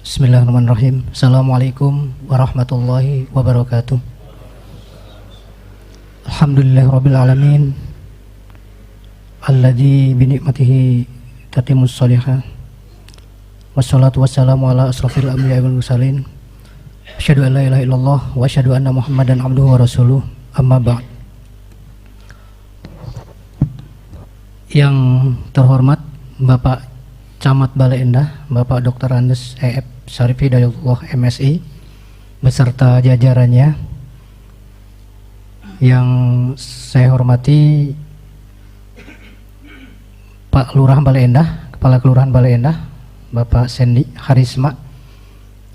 Bismillahirrahmanirrahim. Assalamualaikum warahmatullahi wabarakatuh. Alhamdulillahirabbil alamin. Alladzi bi ni'matihi tatimmus shalihat. Wassalatu wassalamu ala asrofil anbiya'i wal mursalin. Asyhadu an la ilaha illallah wa asyhadu anna Muhammadan abduhu wa rasuluh. Amma ba'd. Yang terhormat Bapak Camat Bale Endah, Bapak Dr. Andes E.F. Syarif Hidayatullah MSI beserta jajarannya, yang saya hormati Pak Lurah Bale Endah, Kepala Kelurahan Bale Endah, Bapak Sendi Harisma,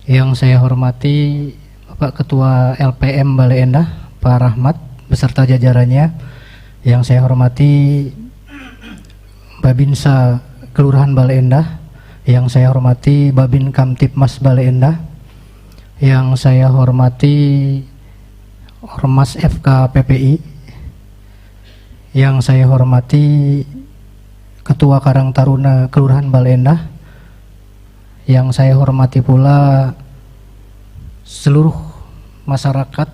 yang saya hormati Bapak Ketua LPM Bale Endah, Pak Rahmat beserta jajarannya, yang saya hormati Babinsa Kelurahan Bale Endah, yang saya hormati Babin Kamtipmas Bale Endah, yang saya hormati Ormas FK PPI, yang saya hormati Ketua Karang Taruna Kelurahan Bale Endah, yang saya hormati pula seluruh masyarakat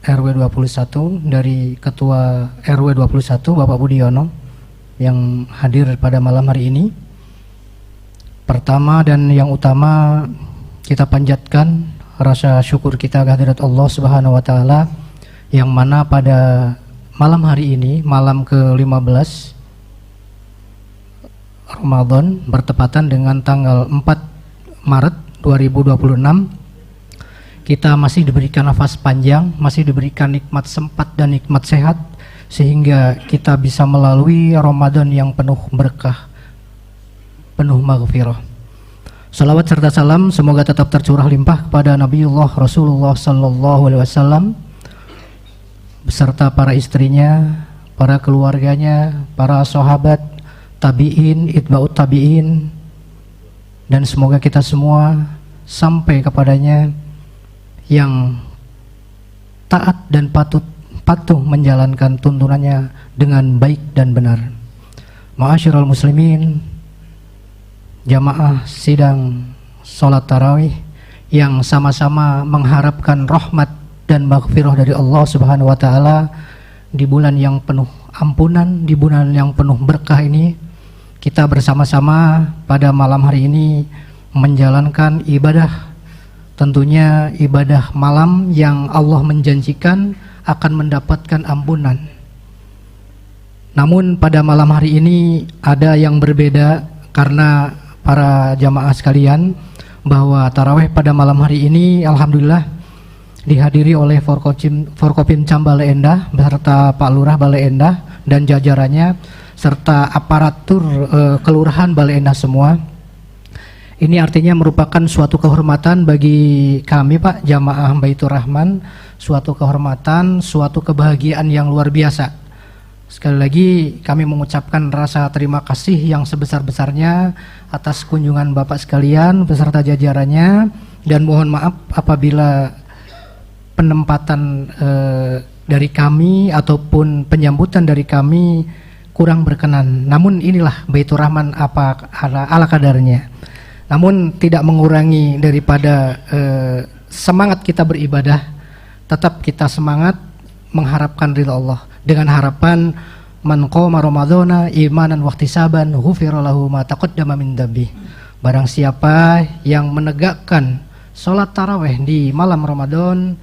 RW 21 dari Ketua RW 21 Bapak Budiono yang hadir pada malam hari ini. Pertama dan yang utama, kita panjatkan rasa syukur kita kehadirat Allah Subhanahu wa taala, yang mana pada malam hari ini, malam ke-15 Ramadan, bertepatan dengan tanggal 4 Maret 2026, kita masih diberikan nafas panjang, masih diberikan nikmat sempat dan nikmat sehat, sehingga kita bisa melalui Ramadan yang penuh berkah, penuh maghfirah. Salawat serta salam semoga tetap tercurah limpah kepada Nabiullah Rasulullah sallallahu alaihi wasallam beserta para istrinya, para keluarganya, para sahabat, tabi'in, itba'ut tabi'in, dan semoga kita semua sampai kepadanya yang taat dan patuh menjalankan tuntunannya dengan baik dan benar. Ma'asyiral muslimin, jamaah sidang sholat tarawih yang sama-sama mengharapkan rahmat dan maghfirah dari Allah Subhanahu wa taala di bulan yang penuh ampunan, di bulan yang penuh berkah ini, kita bersama-sama pada malam hari ini menjalankan ibadah, tentunya ibadah malam yang Allah menjanjikan akan mendapatkan ampunan. Namun pada malam hari ini ada yang berbeda, karena para jamaah sekalian, bahwa tarawih pada malam hari ini alhamdulillah dihadiri oleh Forkopimcam Bale Endah beserta Pak Lurah Bale Endah dan jajarannya, serta aparatur kelurahan Bale Endah semua. Ini artinya merupakan suatu kehormatan bagi kami, Pak, jamaah Baitur Rahman, suatu kehormatan, suatu kebahagiaan yang luar biasa. Sekali lagi kami mengucapkan rasa terima kasih yang sebesar-besarnya atas kunjungan Bapak sekalian beserta jajarannya, dan mohon maaf apabila penempatan dari kami ataupun penyambutan dari kami kurang berkenan. Namun inilah Baitur Rahman ala kadarnya. Namun tidak mengurangi daripada semangat kita beribadah, tetap kita semangat mengharapkan ridha Allah dengan harapan man qoma ramadhana imanan wahtisaban ghufira lahu ma taqaddama min dzambi. Barang siapa yang menegakkan salat tarawih di malam Ramadan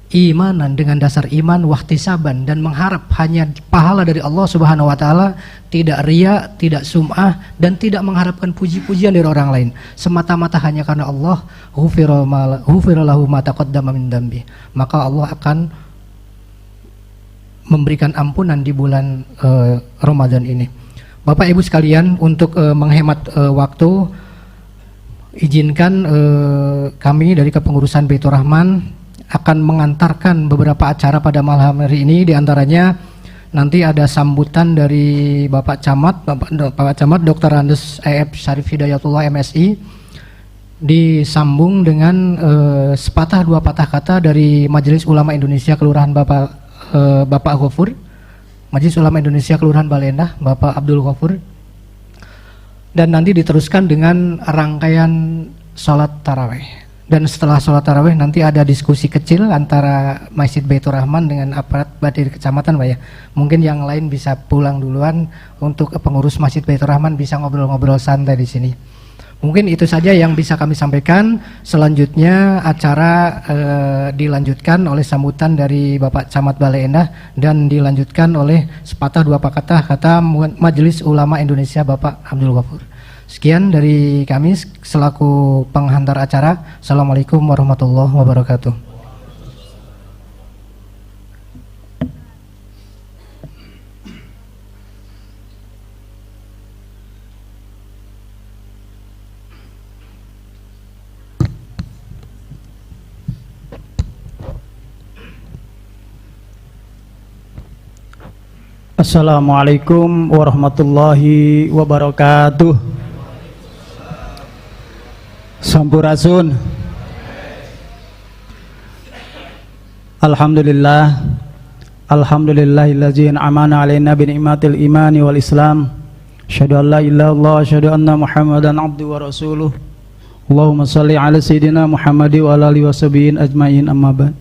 imanan, dengan dasar iman, wahtisaban, dan mengharap hanya pahala dari Allah Subhanahu wa taala, tidak riya, tidak sum'ah, dan tidak mengharapkan puji-pujian dari orang lain, semata-mata hanya karena Allah, ghufira lahu ma taqaddama min dzambi, maka Allah akan memberikan ampunan di bulan Ramadan ini. Bapak Ibu sekalian, untuk menghemat waktu, izinkan kami dari kepengurusan Baitur Rahman akan mengantarkan beberapa acara pada malam hari ini. Di antaranya nanti ada sambutan dari Bapak Camat Dr. Andes E.F. Syarif Hidayatullah MSI, disambung dengan sepatah dua patah kata dari Majelis Ulama Indonesia Kelurahan Bapak Ghafur, Majelis Ulama Indonesia Kelurahan Bale Endah Bapak Abdul Ghafur, dan nanti diteruskan dengan rangkaian sholat taraweh. Dan setelah sholat taraweh nanti ada diskusi kecil antara Masjid Baitur Rahman dengan aparat Badir Kecamatan, Pak ya. Mungkin yang lain bisa pulang duluan, untuk pengurus Masjid Baitur Rahman bisa ngobrol-ngobrol santai di sini. Mungkin itu saja yang bisa kami sampaikan. Selanjutnya acara dilanjutkan oleh sambutan dari Bapak Camat Bale Endah dan dilanjutkan oleh sepatah dua patah kata Majelis Ulama Indonesia Bapak Abdul Ghafur. Sekian dari kami selaku penghantar acara. Assalamualaikum warahmatullahi wabarakatuh. Assalamualaikum warahmatullahi wabarakatuh. Sampurasun. Alhamdulillah. Alhamdulillahillazi an'amana 'alaina bi ni'matil imani wal islam. Asyhadu an la ilaha illallah, asyhadu anna Muhammadan abduhu wa rasuluh. Allahumma shalli 'ala sayidina Muhammadi wa ala alihi washabihi ajmain, amma ba'd.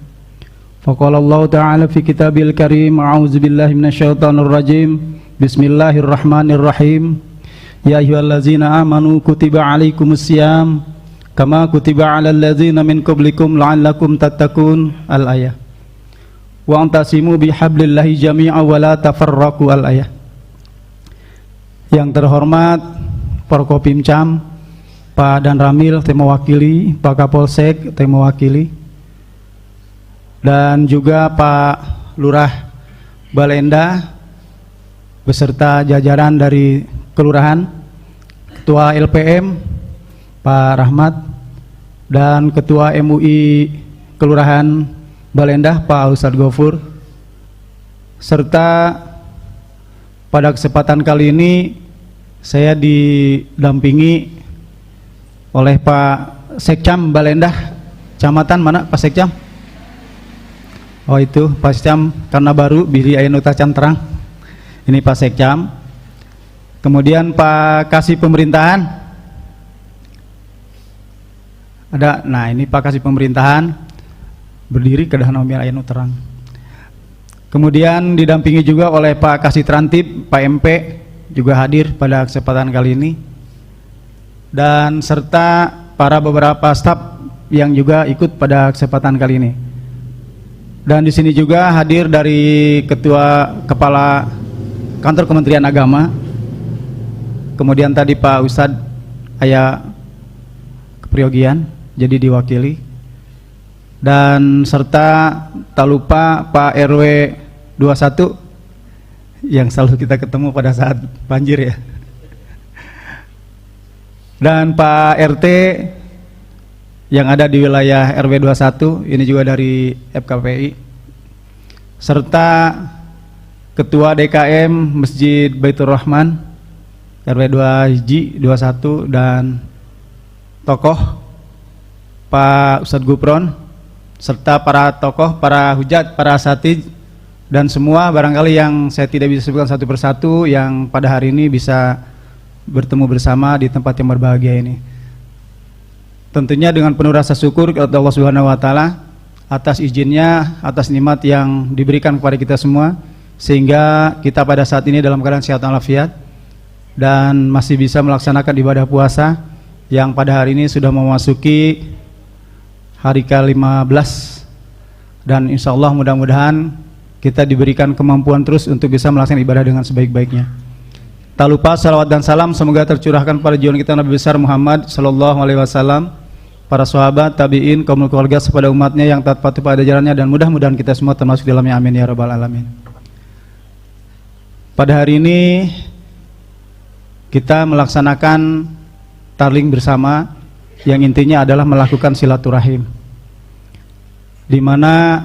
Faqala Allah ta'ala fi kitabil karim, a'udzu billahi minasyaitonir rajim. Bismillahirrahmanirrahim. Ya ayyuhallazina amanu kutiba 'alaikumusiyam kama kutiba 'alal ladzina min qablikum la'allakum tattaqun. Al-ayah. Wa antasimu bihablillahi jami'a wa la tafarraqu. Al-ayah. Yang terhormat Porkopimcam, Pak Dan Ramil teh mewakili, Pak Kapolsek teh mewakili, dan juga Pak Lurah Bale Endah beserta jajaran dari kelurahan, Ketua LPM Pak Rahmat, dan Ketua MUI Kelurahan Bale Endah Pak Ustadz Ghafur, serta pada kesempatan kali ini saya didampingi oleh Pak Sekcam Bale Endah. Kecamatan mana Pak Sekcam? Oh itu Pak Sekcam, karena baru bili aya nu tacan terang. Ini Pak Sekcam. Kemudian Pak Kasih Pemerintahan ada. Nah ini Pak Kasih Pemerintahan berdiri kedah naomi aya nu terang. Kemudian didampingi juga oleh Pak Kasih Trantip, Pak MP juga hadir pada kesempatan kali ini, dan serta para beberapa staf yang juga ikut pada kesempatan kali ini. Dan di sini juga hadir dari Kepala Kantor Kementerian Agama, kemudian tadi Pak Ustadz aya kepriogian jadi diwakili, dan serta tak lupa Pak RW 21 yang selalu kita ketemu pada saat banjir ya, dan Pak RT yang ada di wilayah RW 21 ini juga dari FKPI, serta Ketua DKM Masjid Baitur Rahman RW 2 21, dan tokoh Pak Ustadz Gupron, serta para tokoh, para hujat, para asatidz, dan semua barangkali yang saya tidak bisa sebutkan satu persatu yang pada hari ini bisa bertemu bersama di tempat yang berbahagia ini. Tentunya dengan penuh rasa syukur kepada Allah Subhanahu wa taala atas izinnya, atas nikmat yang diberikan kepada kita semua, sehingga kita pada saat ini dalam keadaan sehat walafiat dan masih bisa melaksanakan ibadah puasa yang pada hari ini sudah memasuki hari ke-15, dan insya Allah mudah-mudahan kita diberikan kemampuan terus untuk bisa melaksanakan ibadah dengan sebaik-baiknya. Tak lupa salawat dan salam semoga tercurahkan pada junjungan kita Nabi besar Muhammad sallallahu alaihi wasallam, para sahabat, tabi'in, kaum keluarga kepada umatnya yang taat patuh pada ajarannya, dan mudah-mudahan kita semua termasuk di dalamnya, amin ya rabbal alamin. Pada hari ini kita melaksanakan tarling bersama yang intinya adalah melakukan silaturahim, di mana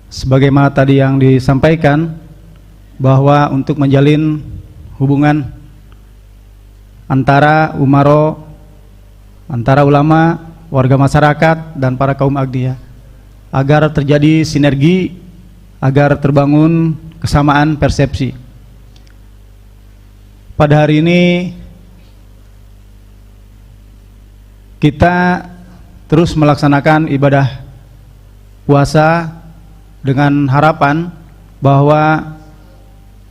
sebagaimana tadi yang disampaikan bahwa untuk menjalin hubungan antara umaro, antara ulama, warga masyarakat, dan para kaum agniya, agar terjadi sinergi, agar terbangun kesamaan persepsi. Pada hari ini kita terus melaksanakan ibadah puasa dengan harapan bahwa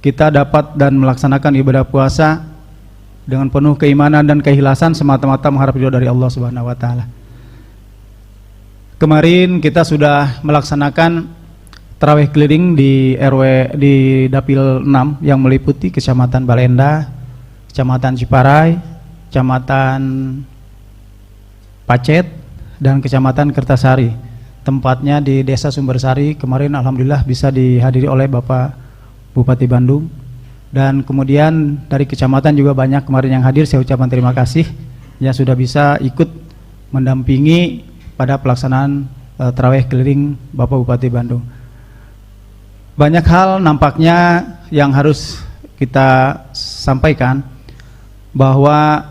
kita dapat dan melaksanakan ibadah puasa dengan penuh keimanan dan keikhlasan semata-mata mengharap ridho dari Allah Subhanahu wa taala. Kemarin kita sudah melaksanakan tarawih keliling di RW di Dapil 6 yang meliputi Kecamatan Balenda, Kecamatan Ciparai, Kecamatan Pacet, dan Kecamatan Kertasari. Tempatnya di Desa Sumbersari. Kemarin alhamdulillah bisa dihadiri oleh Bapak Bupati Bandung. Dan kemudian dari kecamatan juga banyak kemarin yang hadir. Saya ucapkan terima kasih yang sudah bisa ikut mendampingi pada pelaksanaan tarawih keliling Bapak Bupati Bandung. Banyak hal nampaknya yang harus kita sampaikan, bahwa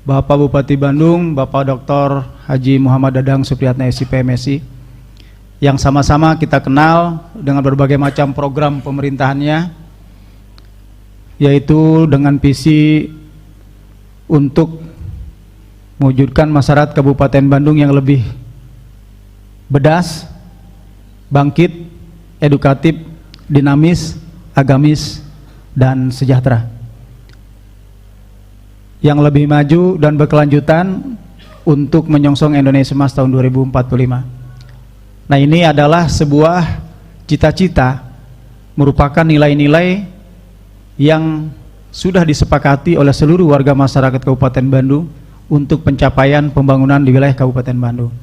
Bapak Bupati Bandung, Bapak Dr. Haji Muhammad Dadang Supriyatna SIP MSI, yang sama-sama kita kenal dengan berbagai macam program pemerintahannya, yaitu dengan visi untuk mewujudkan masyarakat Kabupaten Bandung yang lebih bedas, bangkit, edukatif, dinamis, agamis, dan sejahtera, yang lebih maju dan berkelanjutan untuk menyongsong Indonesia Emas tahun 2045. Nah, ini adalah sebuah cita-cita, merupakan nilai-nilai yang sudah disepakati oleh seluruh warga masyarakat Kabupaten Bandung untuk pencapaian pembangunan di wilayah Kabupaten Bandung.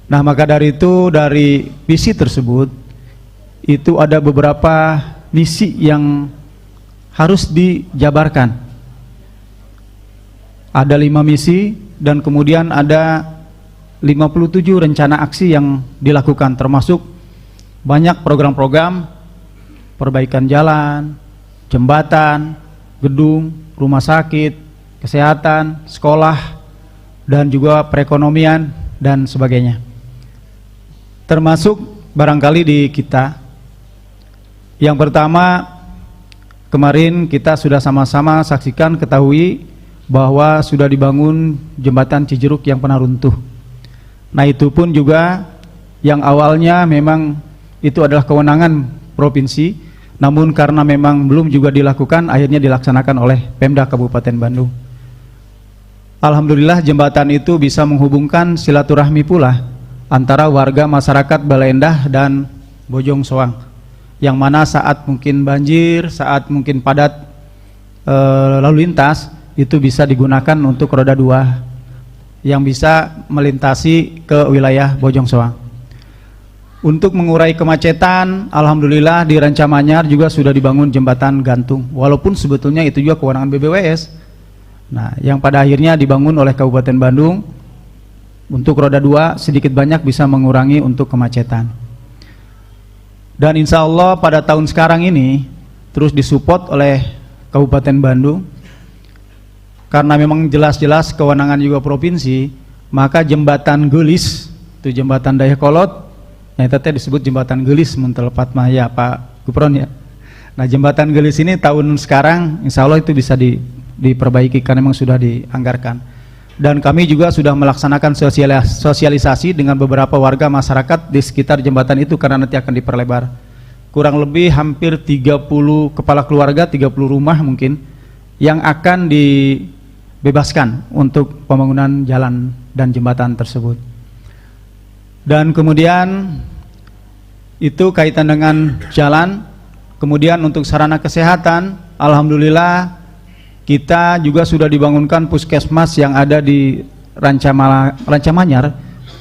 Nah, maka dari itu, dari visi tersebut itu ada beberapa misi yang harus dijabarkan. Ada 5 misi dan kemudian ada 57 rencana aksi yang dilakukan, termasuk banyak program-program perbaikan jalan, jembatan, gedung, rumah sakit, kesehatan, sekolah, dan juga perekonomian dan sebagainya. Termasuk barangkali di kita. Yang pertama, kemarin kita sudah sama-sama saksikan, ketahui bahwa sudah dibangun jembatan Cijeruk yang pernah runtuh. Nah, itu pun juga yang awalnya memang itu adalah kewenangan provinsi, namun karena memang belum juga dilakukan, akhirnya dilaksanakan oleh Pemda Kabupaten Bandung. Alhamdulillah jembatan itu bisa menghubungkan silaturahmi pula antara warga masyarakat Balendah dan Bojong Soang, yang mana saat mungkin banjir, saat mungkin padat lalu lintas, itu bisa digunakan untuk roda 2 yang bisa melintasi ke wilayah Bojong Soang. Untuk mengurai kemacetan, alhamdulillah di Rancamanyar juga sudah dibangun jembatan gantung, walaupun sebetulnya itu juga kewenangan BBWS. Nah, yang pada akhirnya dibangun oleh Kabupaten Bandung untuk roda 2 sedikit banyak bisa mengurangi untuk kemacetan. Dan insya Allah pada tahun sekarang ini terus disupport oleh Kabupaten Bandung, karena memang jelas-jelas kewenangan juga provinsi, maka jembatan Gelis, itu jembatan Dayakolot, yang tadi disebut jembatan Gelis mentelepat maya Pak Gupron ya. Nah, jembatan Gelis ini tahun sekarang insya Allah itu bisa diperbaiki karena memang sudah dianggarkan. Dan kami juga sudah melaksanakan sosialisasi dengan beberapa warga masyarakat di sekitar jembatan itu, karena nanti akan diperlebar. Kurang lebih hampir 30 kepala keluarga, 30 rumah mungkin yang akan dibebaskan untuk pembangunan jalan dan jembatan tersebut. Dan kemudian itu kaitan dengan jalan. Kemudian untuk sarana kesehatan, alhamdulillah kita juga sudah dibangunkan puskesmas yang ada di Rancamanyar,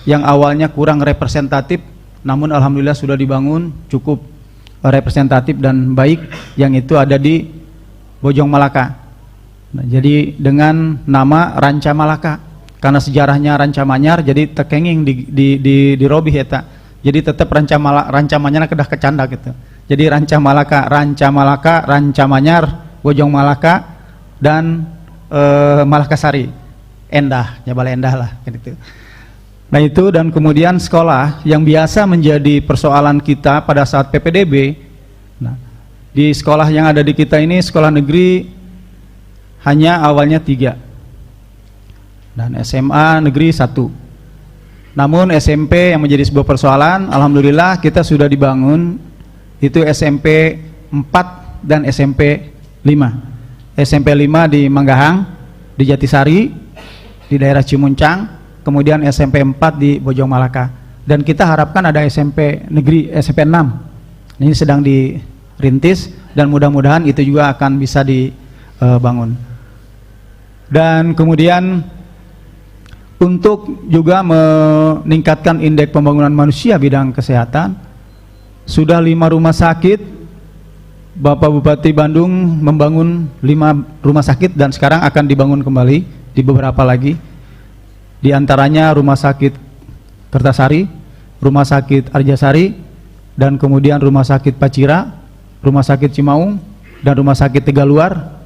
yang awalnya kurang representatif, namun alhamdulillah sudah dibangun cukup representatif dan baik, yang itu ada di Bojong Malaka. Nah, jadi dengan nama Ranca Malaka, karena sejarahnya Rancamanyar, jadi tekenging di robih eta. Jadi tetap Rancamanyar kedah kecanda gitu. Jadi Ranca Malaka, Rancamanyar, Bojong Malaka, dan Malakasari, Endah, Jabal Endah lah gitu. Nah itu, dan kemudian sekolah yang biasa menjadi persoalan kita pada saat PPDB. Nah, di sekolah yang ada di kita ini sekolah negeri hanya awalnya 3, dan SMA negeri 1. Namun SMP yang menjadi sebuah persoalan, alhamdulillah kita sudah dibangun, itu SMP 4 dan SMP 5. SMP 5 di Manggahang, di Jatisari, di daerah Cimuncang, kemudian SMP 4 di Bojong Malaka. Dan kita harapkan ada SMP negeri, SMP 6. Ini sedang dirintis dan mudah-mudahan itu juga akan bisa dibangun. Dan kemudian untuk juga meningkatkan indeks pembangunan manusia bidang kesehatan, sudah 5 rumah sakit, Bapak Bupati Bandung membangun 5 rumah sakit dan sekarang akan dibangun kembali di beberapa lagi. Di antaranya Rumah Sakit Kertasari, Rumah Sakit Arjasari, dan kemudian Rumah Sakit Pacira, Rumah Sakit Cimaung, dan Rumah Sakit Tegaluar,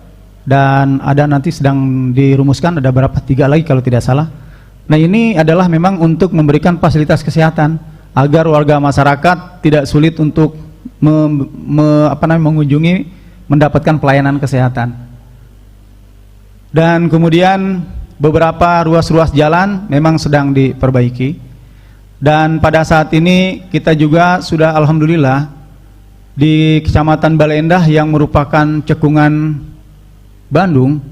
dan ada nanti sedang dirumuskan ada berapa, 3 lagi kalau tidak salah. Nah, ini adalah memang untuk memberikan fasilitas kesehatan agar warga masyarakat tidak sulit untuk mengunjungi, mendapatkan pelayanan kesehatan. Dan kemudian beberapa ruas-ruas jalan memang sedang diperbaiki. Dan pada saat ini kita juga sudah alhamdulillah di Kecamatan Baleendah yang merupakan cekungan Bandung,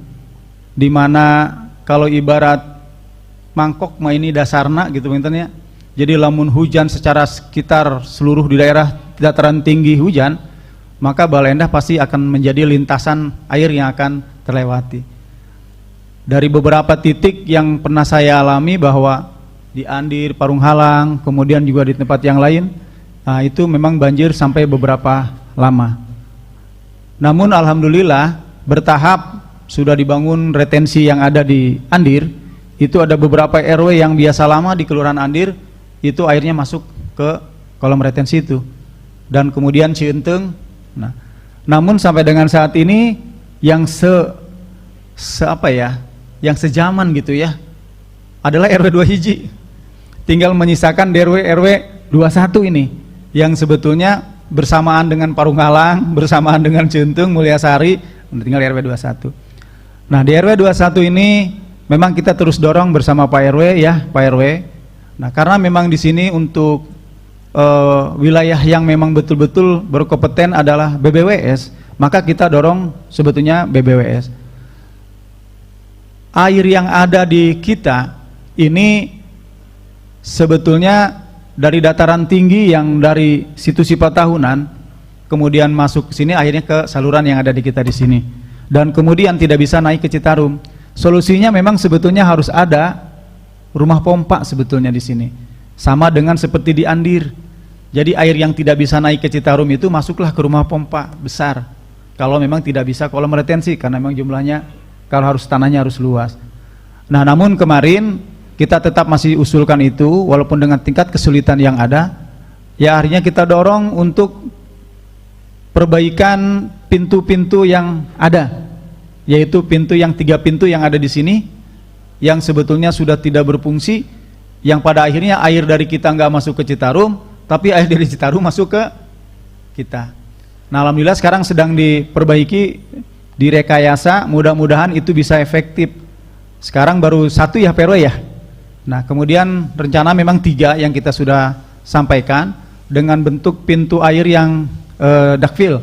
di mana kalau ibarat mangkok mah ini dasarna gitu ya. Jadi lamun hujan secara sekitar seluruh di daerah dataran tinggi hujan, maka Baleendah pasti akan menjadi lintasan air yang akan terlewati. Dari beberapa titik yang pernah saya alami bahwa di Andir, Parung Halang, kemudian juga di tempat yang lain, nah itu memang banjir sampai beberapa lama. Namun alhamdulillah bertahap sudah dibangun retensi yang ada di Andir. Itu ada beberapa RW yang biasa lama di Kelurahan Andir, itu airnya masuk ke kolom retensi itu. Dan kemudian Cienteng. Nah, namun sampai dengan saat ini yang yang sejaman gitu ya, adalah RW 2 hiji. Tinggal menyisakan RW 21 ini yang sebetulnya bersamaan dengan Parung Halang, bersamaan dengan Cienteng, Mulyasari, tinggal RW 21. Nah, di RW 21 ini memang kita terus dorong bersama Pak RW ya, Pak RW. Nah, karena memang di sini untuk wilayah yang memang betul-betul berkompeten adalah BBWS, maka kita dorong sebetulnya BBWS. Air yang ada di kita ini sebetulnya dari dataran tinggi yang dari situ sifat tahunan, kemudian masuk ke sini, akhirnya ke saluran yang ada di kita di sini, dan kemudian tidak bisa naik ke Citarum. Solusinya memang sebetulnya harus ada rumah pompa sebetulnya di sini, sama dengan seperti di Andir. Jadi air yang tidak bisa naik ke Citarum itu masuklah ke rumah pompa besar. Kalau memang tidak bisa kolom retensi, karena memang jumlahnya kalau harus tanahnya harus luas. Nah, namun kemarin kita tetap masih usulkan itu, walaupun dengan tingkat kesulitan yang ada. Ya, akhirnya kita dorong untuk perbaikan pintu-pintu yang ada, yaitu pintu yang 3 pintu yang ada di sini, yang sebetulnya sudah tidak berfungsi, yang pada akhirnya air dari kita nggak masuk ke Citarum, tapi air dari Citarum masuk ke kita. Nah, alhamdulillah sekarang sedang diperbaiki, direkayasa, mudah-mudahan itu bisa efektif. Sekarang baru 1 ya Pero ya. Nah, kemudian rencana memang 3 yang kita sudah sampaikan dengan bentuk pintu air yang duckfill,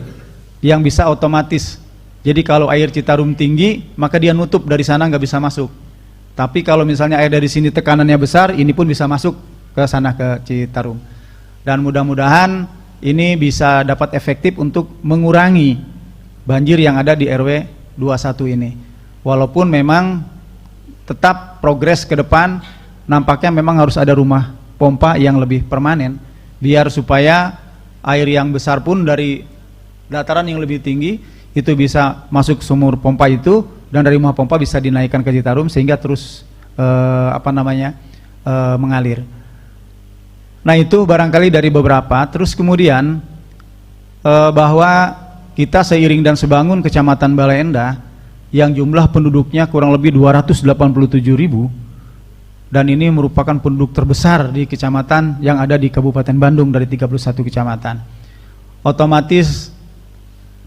yang bisa otomatis. Jadi kalau air Citarum tinggi, maka dia nutup dari sana, nggak bisa masuk. Tapi kalau misalnya air dari sini tekanannya besar, ini pun bisa masuk ke sana ke Citarum. Dan mudah-mudahan ini bisa dapat efektif untuk mengurangi banjir yang ada di RW 21 ini. Walaupun memang tetap progres ke depan, nampaknya memang harus ada rumah pompa yang lebih permanen, biar supaya air yang besar pun dari dataran yang lebih tinggi itu bisa masuk sumur pompa itu, dan dari rumah pompa bisa dinaikkan ke Citarum sehingga terus mengalir. Nah, itu barangkali dari beberapa. Terus kemudian bahwa kita seiring dan sebangun Kecamatan Baleendah yang jumlah penduduknya kurang lebih 287.000, dan ini merupakan penduduk terbesar di kecamatan yang ada di Kabupaten Bandung dari 31 kecamatan. Otomatis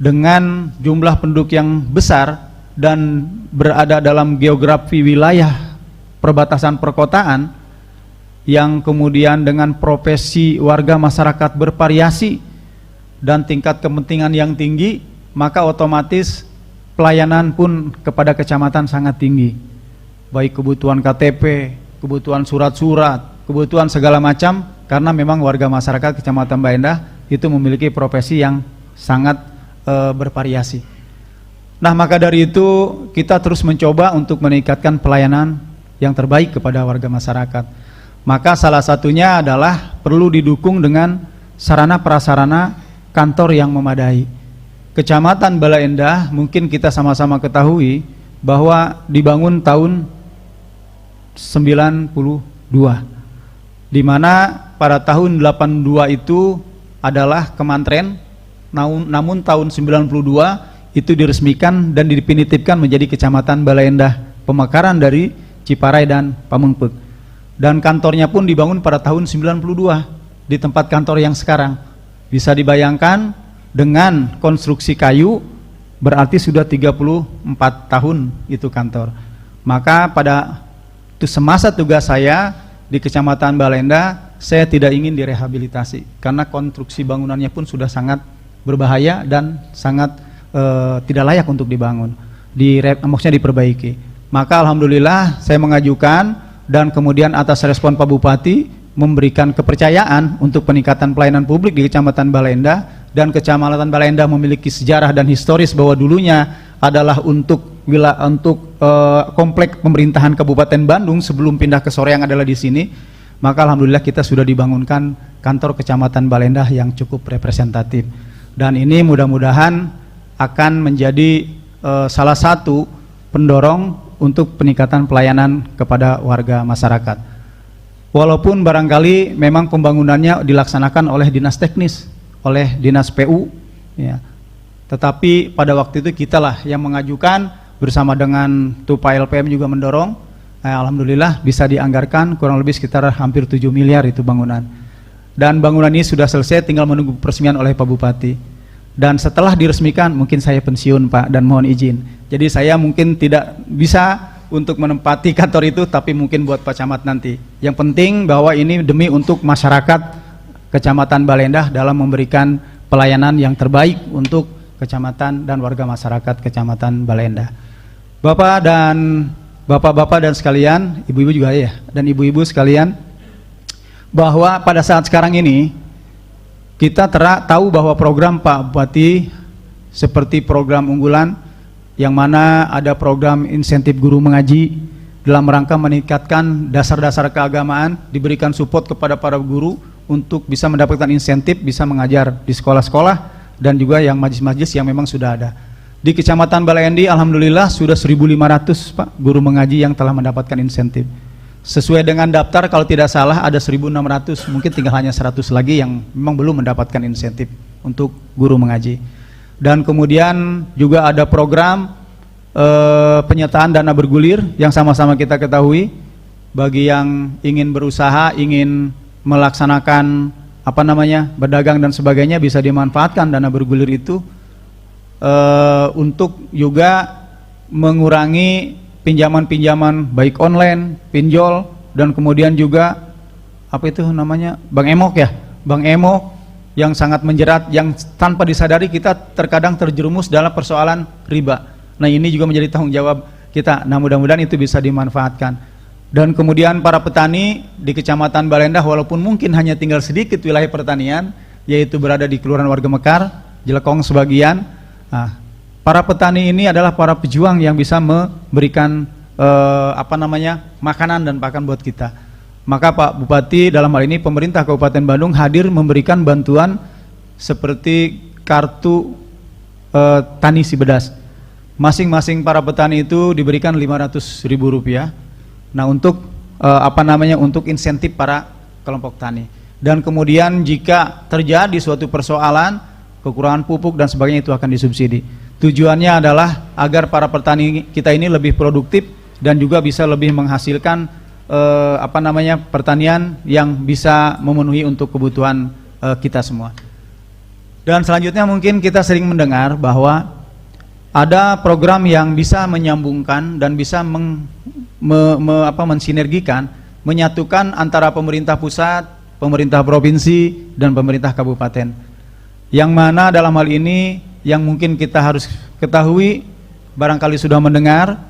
dengan jumlah penduduk yang besar dan berada dalam geografi wilayah perbatasan perkotaan yang kemudian dengan profesi warga masyarakat bervariasi dan tingkat kepentingan yang tinggi, maka otomatis pelayanan pun kepada kecamatan sangat tinggi, baik kebutuhan KTP, kebutuhan surat-surat, kebutuhan segala macam, karena memang warga masyarakat Kecamatan Balendah itu memiliki profesi yang sangat bervariasi. Nah, maka dari itu kita terus mencoba untuk meningkatkan pelayanan yang terbaik kepada warga masyarakat. Maka salah satunya adalah perlu didukung dengan sarana prasarana kantor yang memadai. Kecamatan Balendah mungkin kita sama-sama ketahui bahwa dibangun tahun 92, di mana pada tahun 82 itu adalah kemanten, namun tahun 92 itu diresmikan dan dipenitipkan menjadi Kecamatan Balendah Pemekaran dari Ciparai dan Pamengpeuk. Dan kantornya pun dibangun pada tahun 92 di tempat kantor yang sekarang. Bisa dibayangkan dengan konstruksi kayu berarti sudah 34 tahun itu kantor. Maka pada semasa tugas saya di Kecamatan Balendah, saya tidak ingin direhabilitasi karena konstruksi bangunannya pun sudah sangat berbahaya dan sangat tidak layak untuk dibangun, maksudnya diperbaiki. Maka alhamdulillah saya mengajukan dan kemudian atas respon Pak Bupati memberikan kepercayaan untuk peningkatan pelayanan publik di Kecamatan Balendah, dan Kecamatan Balendah memiliki sejarah dan historis bahwa dulunya adalah untuk komplek pemerintahan Kabupaten Bandung sebelum pindah ke Soreang adalah di sini. Maka alhamdulillah kita sudah dibangunkan kantor Kecamatan Balendah yang cukup representatif, dan ini mudah-mudahan akan menjadi salah satu pendorong untuk peningkatan pelayanan kepada warga masyarakat. Walaupun barangkali memang pembangunannya dilaksanakan oleh dinas teknis, oleh dinas PU, ya. Tetapi pada waktu itu kitalah yang mengajukan bersama dengan Tupa LPM juga mendorong. Alhamdulillah bisa dianggarkan kurang lebih sekitar hampir 7 miliar itu bangunan. Dan bangunan ini sudah selesai, tinggal menunggu peresmian oleh Pak Bupati. Dan setelah diresmikan mungkin saya pensiun Pak, dan mohon izin. Jadi saya mungkin tidak bisa untuk menempati kantor itu, tapi mungkin buat Pak Camat nanti. Yang penting bahwa ini demi untuk masyarakat Kecamatan Balendah dalam memberikan pelayanan yang terbaik untuk kecamatan dan warga masyarakat Kecamatan Balendah. Bapak-bapak dan sekalian, ibu-ibu juga ya, dan ibu-ibu sekalian, bahwa pada saat sekarang ini kita tahu bahwa program Pak Bupati seperti program unggulan yang mana ada program insentif guru mengaji dalam rangka meningkatkan dasar-dasar keagamaan, diberikan support kepada para guru untuk bisa mendapatkan insentif, bisa mengajar di sekolah-sekolah dan juga yang majlis-majlis yang memang sudah ada. Di Kecamatan Balendah alhamdulillah sudah 1.500 Pak guru mengaji yang telah mendapatkan insentif. Sesuai dengan daftar kalau tidak salah ada 1.600, mungkin tinggal hanya 100 lagi yang memang belum mendapatkan insentif untuk guru mengaji. Dan kemudian juga ada program penyertaan dana bergulir yang sama-sama kita ketahui bagi yang ingin berusaha, ingin melaksanakan berdagang dan sebagainya, bisa dimanfaatkan dana bergulir itu untuk juga mengurangi pinjaman-pinjaman baik online, pinjol, dan kemudian juga Bank Emok ya, Bank Emok yang sangat menjerat, yang tanpa disadari kita terkadang terjerumus dalam persoalan riba. Nah ini juga menjadi tanggung jawab kita. Nah mudah-mudahan itu bisa dimanfaatkan. Dan kemudian para petani di Kecamatan Balendah walaupun mungkin hanya tinggal sedikit wilayah pertanian, yaitu berada di Kelurahan Warga Mekar, Jelekong sebagian. Nah, para petani ini adalah para pejuang yang bisa memberikan makanan dan pakan buat kita. Maka Pak Bupati dalam hal ini pemerintah Kabupaten Bandung hadir memberikan bantuan seperti kartu tani Sibedas. Masing-masing para petani itu diberikan Rp500.000. Nah, untuk untuk insentif para kelompok tani. Dan kemudian jika terjadi suatu persoalan, kekurangan pupuk dan sebagainya, itu akan disubsidi. Tujuannya adalah agar para petani kita ini lebih produktif dan juga bisa lebih menghasilkan pertanian yang bisa memenuhi untuk kebutuhan kita semua. Dan selanjutnya mungkin kita sering mendengar bahwa ada program yang bisa menyambungkan dan bisa mensinergikan, menyatukan antara pemerintah pusat, pemerintah provinsi, dan pemerintah kabupaten. Yang mana dalam hal ini yang mungkin kita harus ketahui, barangkali sudah mendengar,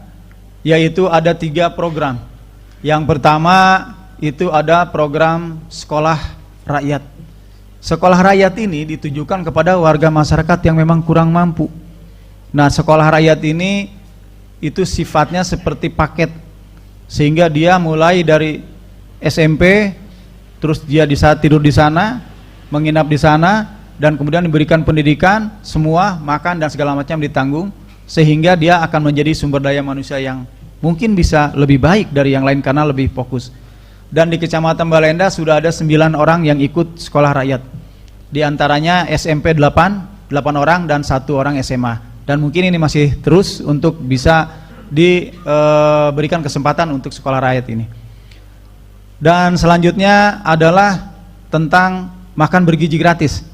yaitu ada 3 program. Yang pertama itu ada program sekolah rakyat. Sekolah rakyat ini ditujukan kepada warga masyarakat yang memang kurang mampu. Nah, sekolah rakyat ini itu sifatnya seperti paket, sehingga dia mulai dari SMP, terus dia bisa tidur di sana, menginap di sana, dan kemudian diberikan pendidikan, semua makan dan segala macam ditanggung, sehingga dia akan menjadi sumber daya manusia yang mungkin bisa lebih baik dari yang lain karena lebih fokus. Dan di Kecamatan Balenda sudah ada 9 orang yang ikut sekolah rakyat. Di antaranya SMP 8 orang dan 1 orang SMA. Dan mungkin ini masih terus untuk bisa diberikan kesempatan untuk sekolah rakyat ini. Dan selanjutnya adalah tentang makan bergizi gratis.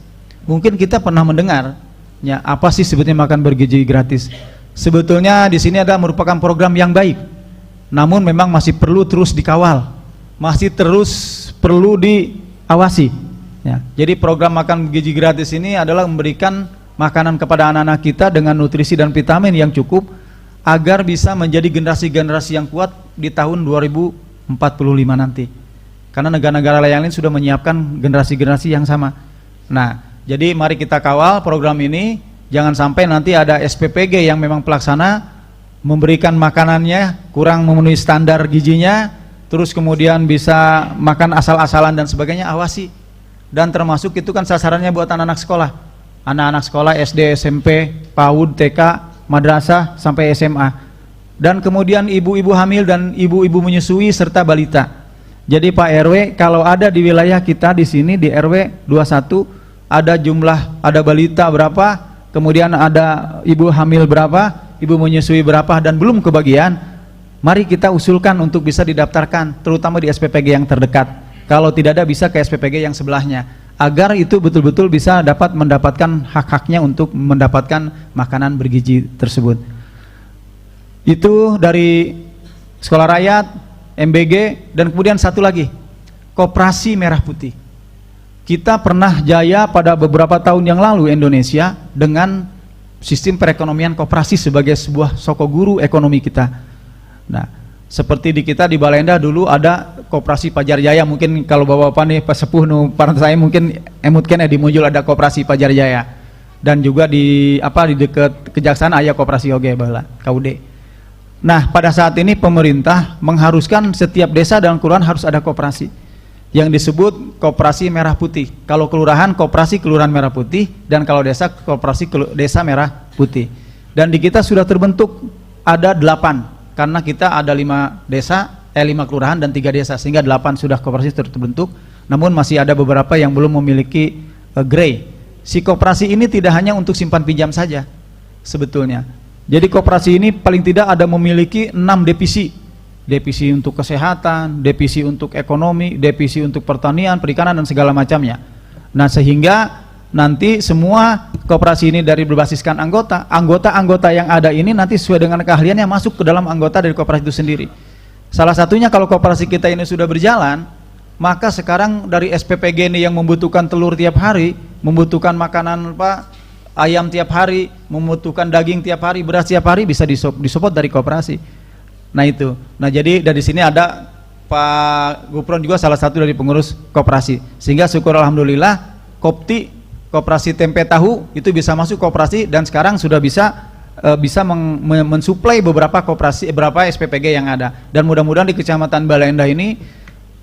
Mungkin kita pernah mendengar, ya, apa sih sebetulnya makan bergizi gratis? Sebetulnya di sini ada merupakan program yang baik, namun memang masih perlu terus dikawal, masih terus perlu diawasi. Ya. Jadi program makan bergizi gratis ini adalah memberikan makanan kepada anak-anak kita dengan nutrisi dan vitamin yang cukup agar bisa menjadi generasi-generasi yang kuat di tahun 2045 nanti. Karena negara-negara lain sudah menyiapkan generasi-generasi yang sama. Nah, jadi mari kita kawal program ini, jangan sampai nanti ada SPPG yang memang pelaksana memberikan makanannya kurang memenuhi standar gizinya, terus kemudian bisa makan asal-asalan dan sebagainya. Awasi. Dan termasuk itu kan sasarannya buat anak-anak sekolah. Anak-anak sekolah SD, SMP, PAUD, TK, madrasah sampai SMA. Dan kemudian ibu-ibu hamil dan ibu-ibu menyusui serta balita. Jadi Pak RW, kalau ada di wilayah kita di sini di RW 21 ada balita berapa, kemudian ada ibu hamil berapa, ibu menyusui berapa dan belum kebagian, mari kita usulkan untuk bisa didaftarkan terutama di SPPG yang terdekat. Kalau tidak ada bisa ke SPPG yang sebelahnya, agar itu betul-betul bisa dapat mendapatkan hak-haknya untuk mendapatkan makanan bergizi tersebut. Itu dari sekolah rakyat, MBG, dan kemudian satu lagi, Koperasi Merah Putih. Kita pernah jaya pada beberapa tahun yang lalu Indonesia dengan sistem perekonomian koperasi sebagai sebuah sokoguru ekonomi kita. Nah, seperti di kita di Balenda dulu ada Koperasi Pajar Jaya, mungkin kalau bapak-bapak nih pesepuh nu parent saya mungkin emutkan di Mujul ada Koperasi Pajar Jaya. Dan juga di dekat Kejaksaan aya Koperasi oge baheula KUD. Nah, pada saat ini pemerintah mengharuskan setiap desa dan kelurahan harus ada koperasi yang disebut Koperasi Merah Putih. Kalau kelurahan, Koperasi Kelurahan Merah Putih, dan kalau desa, Koperasi Desa Merah Putih. Dan di kita sudah terbentuk ada 8, karena kita ada 5 desa, 5 kelurahan dan 3 desa, sehingga 8 sudah koperasi terbentuk. Namun masih ada beberapa yang belum memiliki grey. Si koperasi ini tidak hanya untuk simpan pinjam saja sebetulnya. Jadi koperasi ini paling tidak ada memiliki 6 divisi. Divisi untuk kesehatan, divisi untuk ekonomi, divisi untuk pertanian, perikanan dan segala macamnya. Nah, sehingga nanti semua koperasi ini dari berbasiskan anggota yang ada ini nanti sesuai dengan keahliannya masuk ke dalam anggota dari koperasi itu sendiri. Salah satunya kalau koperasi kita ini sudah berjalan, maka sekarang dari SPPG ini yang membutuhkan telur tiap hari, membutuhkan makanan ayam tiap hari, membutuhkan daging tiap hari, beras tiap hari, bisa disupport dari koperasi. Nah itu. Nah jadi dari sini ada Pak Gupron juga salah satu dari pengurus koperasi. Sehingga syukur alhamdulillah Kopti, Koperasi Tempe Tahu itu bisa masuk koperasi dan sekarang sudah bisa mensuplai beberapa koperasi, beberapa SPPG yang ada. Dan mudah-mudahan di Kecamatan Balenda ini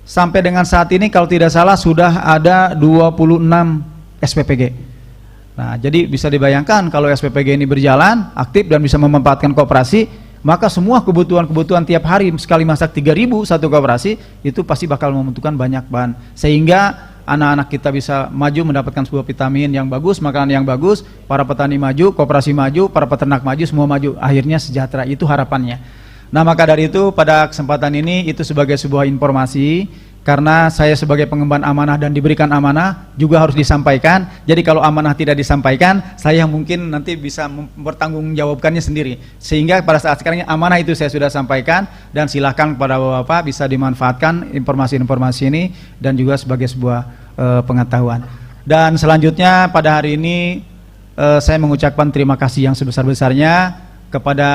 sampai dengan saat ini kalau tidak salah sudah ada 26 SPPG. Nah, jadi bisa dibayangkan kalau SPPG ini berjalan aktif dan bisa memanfaatkan koperasi, maka semua kebutuhan tiap hari sekali masak 3.000 satu koperasi itu pasti bakal membutuhkan banyak bahan, sehingga anak-anak kita bisa maju mendapatkan sebuah vitamin yang bagus, makanan yang bagus, para petani maju, koperasi maju, para peternak maju, semua maju, akhirnya sejahtera. Itu harapannya. Nah, maka dari itu pada kesempatan ini itu sebagai sebuah informasi karena saya sebagai pengemban amanah dan diberikan amanah juga harus disampaikan. Jadi kalau amanah tidak disampaikan, saya mungkin nanti bisa mempertanggungjawabkannya sendiri. Sehingga pada saat sekarang amanah itu saya sudah sampaikan, dan silakan kepada Bapak bisa dimanfaatkan informasi-informasi ini dan juga sebagai sebuah pengetahuan. Dan selanjutnya pada hari ini saya mengucapkan terima kasih yang sebesar-besarnya kepada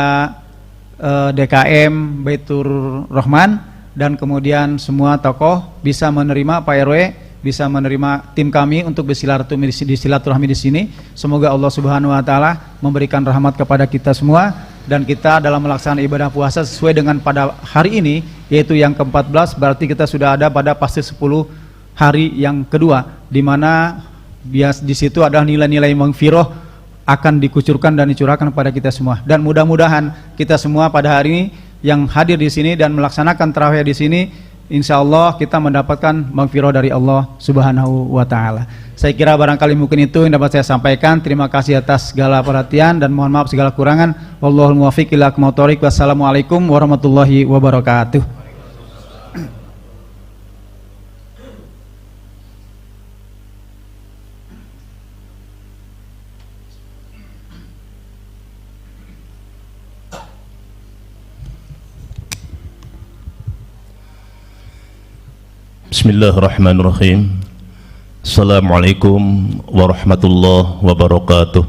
DKM Baitur Rahman, dan kemudian semua tokoh bisa menerima Pak RW, bisa menerima tim kami untuk bersilaturahmi di sini. Semoga Allah Subhanahu wa taala memberikan rahmat kepada kita semua, dan kita dalam melaksanakan ibadah puasa sesuai dengan pada hari ini, yaitu yang ke-14, berarti kita sudah ada pada fase 10 hari yang kedua, di mana di situ adalah nilai-nilai maghfirah akan dikucurkan dan dicurahkan kepada kita semua. Dan mudah-mudahan kita semua pada hari ini yang hadir di sini dan melaksanakan tarawih di sini, insya Allah kita mendapatkan maghfirah dari Allah Subhanahu wa taala. Saya kira barangkali mungkin itu yang dapat saya sampaikan. Terima kasih atas segala perhatian dan mohon maaf segala kurangan. Wallahul muwaffiq ila aqwamit thoriq. Wassalamualaikum warahmatullahi wabarakatuh. Bismillahirrahmanirrahim. Assalamualaikum warahmatullahi wabarakatuh.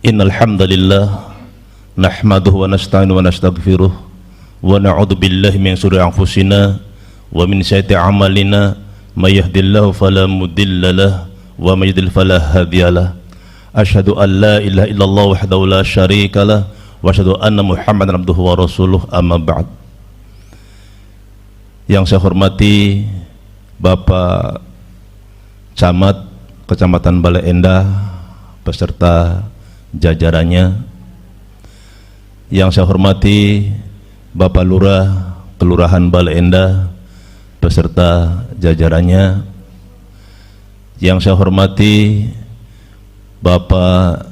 Innal hamdalillah nahmaduhu wa nasta'inu wa nastaghfiruh wa na'udzu billahi min shururi anfusina wa min sayyiati a'malina may yahdihillahu fala mudilla lahu wa may yudlil fala hadiyalah. Asyhadu an la ilaha illallah wahdahu la syarika lah wa asyhadu anna Muhammadan abduhu wa rasuluh, amma ba'd. Yang saya hormati Bapak Camat Kecamatan Bale Endah beserta jajarannya, yang saya hormati Bapak Lurah Kelurahan Bale Endah beserta jajarannya, yang saya hormati Bapak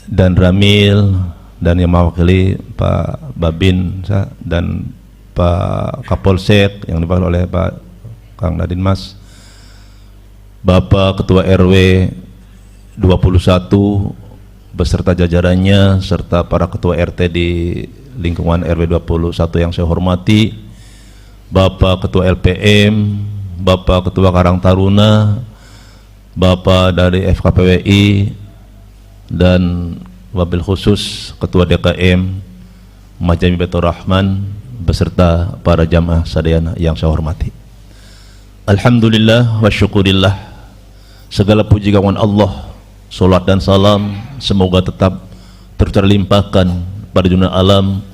dan Ramil dan yang mewakili Pak Babin dan Pak Kapolsek yang diwakili oleh Pak Kang Nadin Mas, Bapak Ketua RW 21 beserta jajarannya, serta para Ketua RT di lingkungan RW 21 yang saya hormati, Bapak Ketua LPM, Bapak Ketua Karang Taruna, Bapak dari FKPWI, dan wabil khusus Ketua DKM Majami Baitur Rahman beserta para jamaah sadayana yang saya hormati. Alhamdulillah wa syukurillah, segala puji kawan Allah, salat dan salam semoga tetap terlimpahkan pada junjungan alam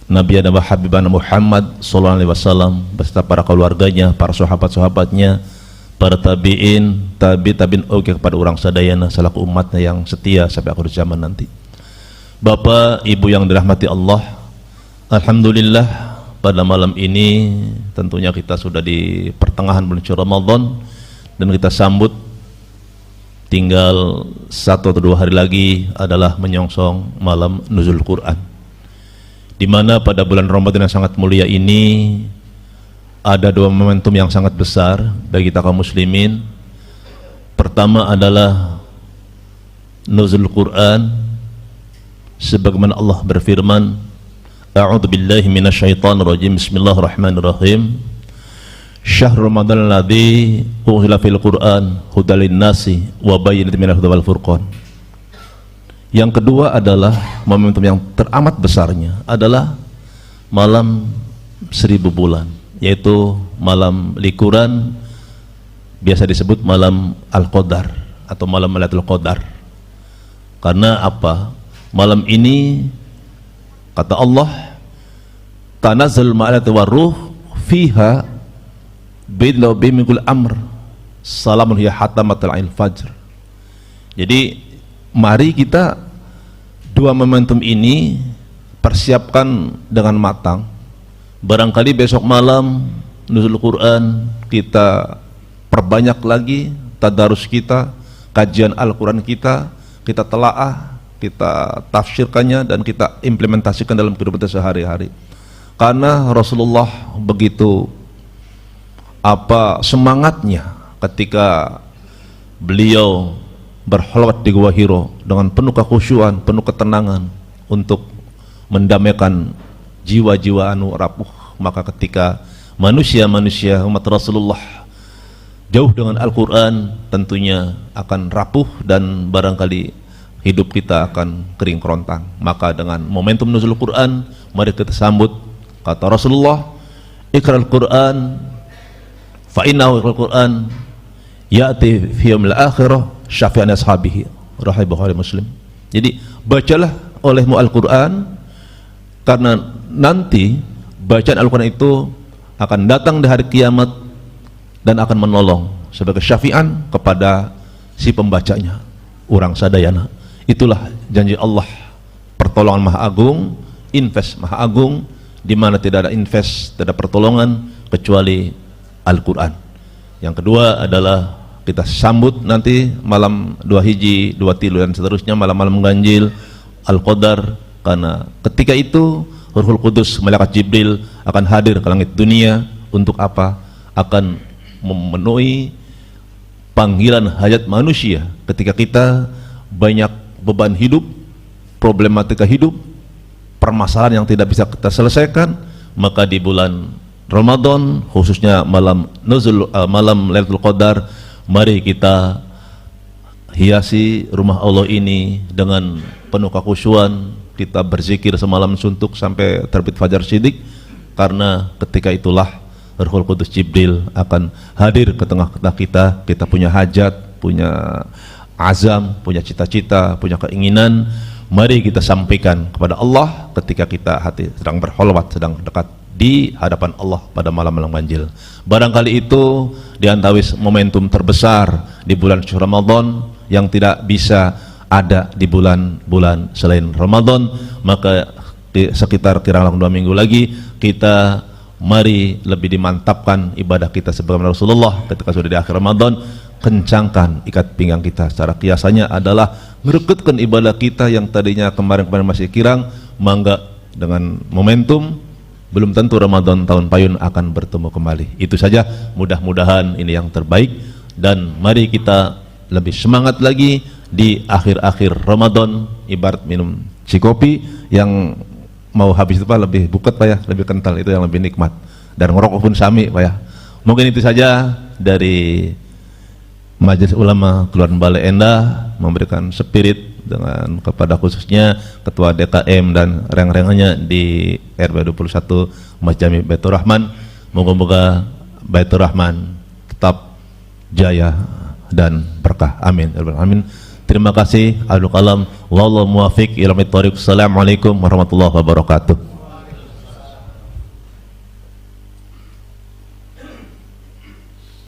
Nabi dan Habibana Muhammad sallallahu alaihi wasallam beserta para keluarganya, para sahabat-sahabatnya, para tabi'in, tabi'in kepada orang sadayana selaku umatnya yang setia sampai akhir zaman nanti. Bapak, Ibu yang dirahmati Allah, alhamdulillah pada malam ini tentunya kita sudah di pertengahan bulan suci Ramadan, dan kita sambut tinggal 1 atau 2 hari lagi adalah menyongsong malam nuzul Quran, di mana pada bulan Ramadan yang sangat mulia ini ada 2 momentum yang sangat besar bagi kita kaum muslimin. Pertama adalah nuzul Quran, sebagaimana Allah berfirman, A'udzu billahi minasyaitonir rajim. Bismillahirrahmanirrahim. Syahrul Ramadan alladzi unzila fil Qur'an hudal linnasi wa bayyinatin minal huda wal furqan. Yang kedua adalah momentum yang teramat besarnya adalah malam 1000 bulan, yaitu malam likuran, biasa disebut malam Al-Qadar atau malam Lailatul Qadar. Karena apa? Malam ini kata Allah, tanazzalul malaikatu waruh fiha bi'idzni rabbihim min kulli amr salamun hiya hatta matla'il fajr. Jadi mari kita 2 momentum ini persiapkan dengan matang. Barangkali besok malam nuzul Quran kita perbanyak lagi tadarus kita, kajian Al-Quran kita telaah, kita tafsirkannya dan kita implementasikan dalam kehidupan kita sehari-hari. Karena Rasulullah begitu apa semangatnya ketika beliau berholwat di Gua Hiro dengan penuh kekhusyuan, penuh ketenangan untuk mendamaikan jiwa-jiwa anu rapuh. Maka ketika manusia-manusia umat Rasulullah jauh dengan Al-Quran, tentunya akan rapuh dan barangkali hidup kita akan kering kerontang. Maka dengan momentum nuzul Quran, mari kita sambut. Kata Rasulullah, Iqra'ul Quran fa innahu Al-Quran ya'ti fi yaumil akhirah syafi'an ashabihi. Riwayat Bukhari Muslim. Jadi bacalah olehmu Al-Quran, karena nanti bacaan Al-Quran itu akan datang di hari kiamat dan akan menolong sebagai syafi'an kepada si pembacanya, orang sadayana. Itulah janji Allah, pertolongan maha agung, invest maha agung, di mana tidak ada invest, tidak ada pertolongan kecuali Al-Quran. Yang kedua adalah kita sambut nanti malam 2 hiji, 2 tilu dan seterusnya, malam-malam ganjil Al-Qadar, karena ketika itu Ruhul Qudus, malaikat Jibril akan hadir ke langit dunia. Untuk apa? Akan memenuhi panggilan hajat manusia ketika kita banyak beban hidup, problematika hidup, permasalahan yang tidak bisa kita selesaikan. Maka di bulan Ramadan, khususnya malam Lailatul Qadar, mari kita hiasi rumah Allah ini dengan penuh kekhusyuan. Kita berzikir semalam suntuk sampai terbit fajar siddiq, karena ketika itulah Ruhul Qudus Jibril akan hadir ke tengah-tengah kita. Kita punya hajat, punya azam, punya cita-cita, punya keinginan, mari kita sampaikan kepada Allah ketika kita hati sedang berholwat, sedang dekat di hadapan Allah pada malam-malam ganjil. Barangkali itu diantawis momentum terbesar di bulan suci Ramadan yang tidak bisa ada di bulan-bulan selain Ramadan. Maka di sekitar kira-kira 2 minggu lagi kita mari lebih dimantapkan ibadah kita sebagaimana Rasulullah ketika sudah di akhir Ramadan, kencangkan ikat pinggang kita. Secara kiasannya adalah merekatkan ibadah kita yang tadinya kemarin-kemarin masih kirang. Mangga dengan momentum, belum tentu Ramadan tahun payun akan bertemu kembali. Itu saja, mudah-mudahan ini yang terbaik, dan mari kita lebih semangat lagi di akhir-akhir Ramadan. Ibarat minum cikopi yang mau habis itu Pak, lebih buket Pak ya, lebih kental, itu yang lebih nikmat. Dan ngerokok pun sami Pak ya. Mungkin itu saja dari Majelis Ulama Kelurahan Bale Endah, memberikan spirit dengan kepada khususnya Ketua DKM dan reng-rengannya di RW 21 Masjid Baitur Rahman. Moga-moga Baitur Rahman tetap jaya dan berkah. Amin. Amin. Terima kasih. Alul kalam wallahu muwafiq ila thoriq. Assalamualaikum warahmatullahi wabarakatuh.